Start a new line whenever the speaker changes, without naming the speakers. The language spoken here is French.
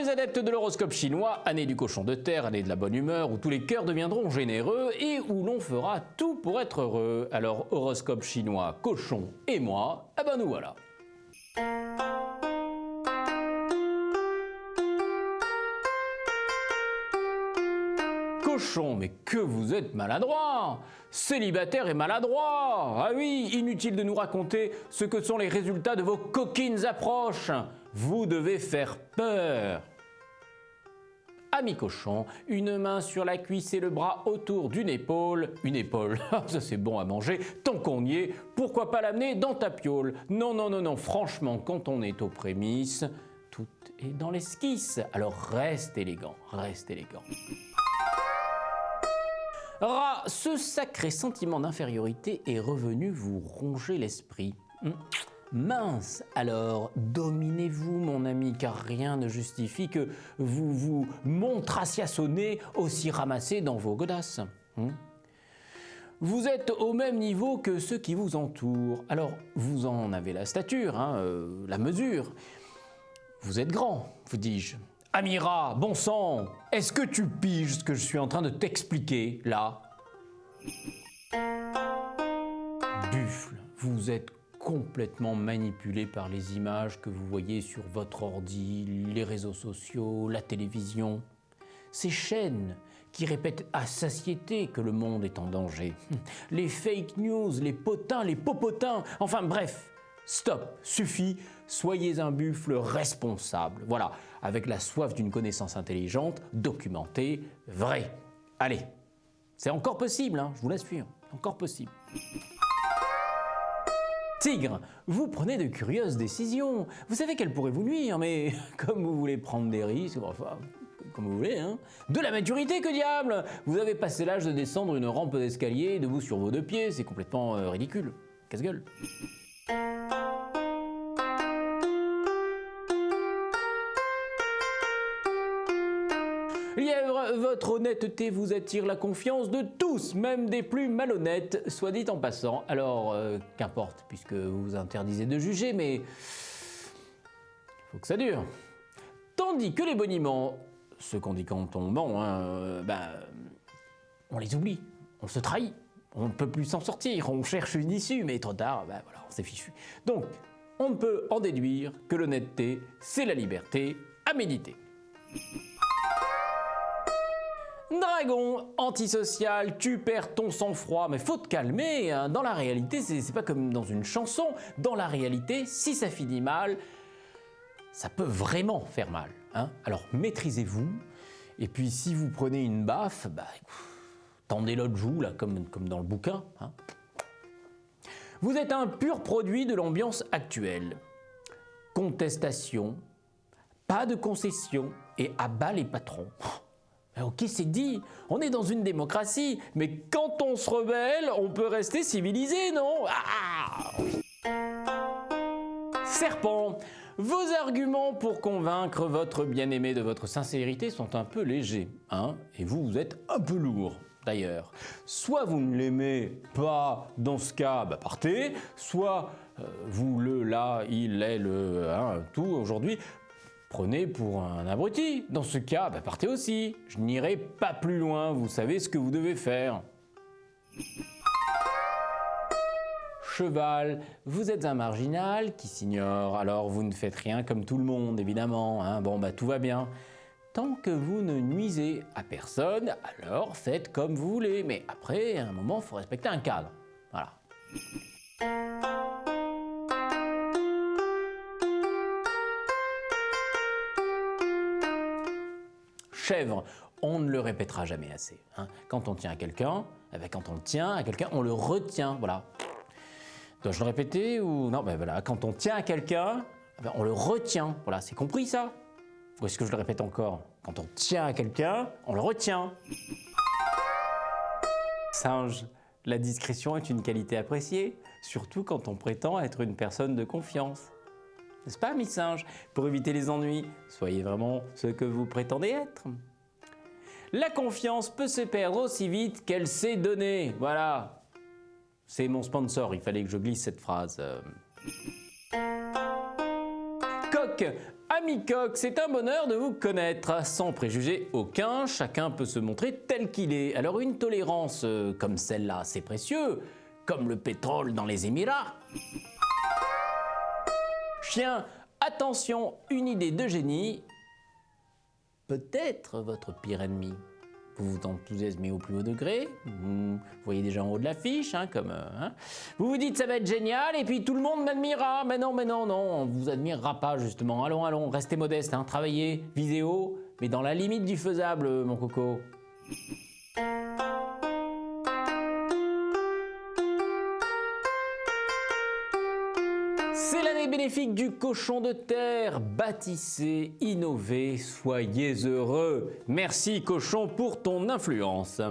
les adeptes de l'horoscope chinois, année du cochon de terre, année de la bonne humeur, où tous les cœurs deviendront généreux et où l'on fera tout pour être heureux. Alors horoscope chinois, cochon et moi, eh ben nous voilà. Cochon, mais que vous êtes maladroit! Célibataire et maladroit! Ah oui, inutile de nous raconter ce que sont les résultats de vos coquines approches! Vous devez faire peur! Ami cochon, une main sur la cuisse et le bras autour d'une épaule. Une épaule, ça c'est bon à manger, tant qu'on y est, pourquoi pas l'amener dans ta piole? Non, non, non, non, franchement, quand on est aux prémices, tout est dans l'esquisse. Alors reste élégant, reste élégant. Rat, ce sacré sentiment d'infériorité est revenu vous ronger l'esprit. Mince, alors dominez-vous mon ami, car rien ne justifie que vous vous montrassiez sonner aussi ramassé dans vos godasses. Vous êtes au même niveau que ceux qui vous entourent. Alors vous en avez la stature, la mesure. Vous êtes grand, vous dis-je. Ami rat, bon sang, est-ce que tu piges ce que je suis en train de t'expliquer, là? Buffle, vous êtes complètement manipulé par les images que vous voyez sur votre ordi, les réseaux sociaux, la télévision. Ces chaînes qui répètent à satiété que le monde est en danger. Les fake news, les potins, les popotins, enfin bref. Stop, suffit, soyez un buffle responsable. Voilà, avec la soif d'une connaissance intelligente, documentée, vraie. Allez, c'est encore possible, je vous l'assure, encore possible. Tigre, vous prenez de curieuses décisions. Vous savez qu'elles pourraient vous nuire, mais comme vous voulez prendre des risques, enfin, comme vous voulez, De la maturité, que diable! Vous avez passé l'âge de descendre une rampe d'escalier debout sur vos deux pieds, c'est complètement ridicule. Casse-gueule. Lièvre, votre honnêteté vous attire la confiance de tous, même des plus malhonnêtes, soit dit en passant. Alors, qu'importe, puisque vous vous interdisez de juger, mais il faut que ça dure. Tandis que les boniments, ce qu'on dit quand on ment, on les oublie, on se trahit, on ne peut plus s'en sortir, on cherche une issue, mais trop tard, voilà, on s'est fichu. Donc, on ne peut en déduire que l'honnêteté, c'est la liberté à méditer. Dragon, antisocial, tu perds ton sang-froid, mais faut te calmer, dans la réalité, c'est pas comme dans une chanson, dans la réalité, si ça finit mal, ça peut vraiment faire mal. Alors maîtrisez-vous, et puis si vous prenez une baffe, tendez l'autre joue, là, comme dans le bouquin. Vous êtes un pur produit de l'ambiance actuelle. Contestation, pas de concession, et à bas les patrons. Ok, c'est dit, on est dans une démocratie, mais quand on se rebelle, on peut rester civilisé, non? Serpent, vos arguments pour convaincre votre bien-aimé de votre sincérité sont un peu légers, et vous êtes un peu lourd, d'ailleurs. Soit vous ne l'aimez pas, dans ce cas, partez, soit vous le, là, il est le, tout aujourd'hui. Prenez pour un abruti. Dans ce cas, partez aussi. Je n'irai pas plus loin, vous savez ce que vous devez faire. Cheval, vous êtes un marginal qui s'ignore, alors vous ne faites rien comme tout le monde, évidemment. Tout va bien. Tant que vous ne nuisez à personne, alors faites comme vous voulez. Mais après, à un moment, il faut respecter un cadre. Voilà. Chèvre, on ne le répétera jamais assez. Quand on tient à quelqu'un, quand on tient à quelqu'un, on le retient. Voilà. Dois-je le répéter ou non? Voilà. Quand on tient à quelqu'un, on le retient. Voilà, c'est compris ça? Ou est-ce que je le répète encore? Quand on tient à quelqu'un, on le retient. Singe, la discrétion est une qualité appréciée, surtout quand on prétend être une personne de confiance. N'est-ce pas, Miss Singe? Pour éviter les ennuis, soyez vraiment ce que vous prétendez être. La confiance peut se perdre aussi vite qu'elle s'est donnée. Voilà. C'est mon sponsor, il fallait que je glisse cette phrase. Coq, Ami Coq, c'est un bonheur de vous connaître. Sans préjugés aucun, chacun peut se montrer tel qu'il est. Alors une tolérance comme celle-là, c'est précieux, comme le pétrole dans les Émirats. Chien, attention, une idée de génie, peut-être votre pire ennemi. Vous vous enthousiasmez au plus haut degré, vous voyez déjà en haut de l'affiche, vous vous dites ça va être génial et puis tout le monde m'admirera. Mais non, on vous admirera pas justement. Allons, restez modeste, travaillez, visez haut, mais dans la limite du faisable, mon coco. C'est l'année bénéfique du cochon de terre. Bâtissez, innovez, soyez heureux. Merci cochon pour ton influence.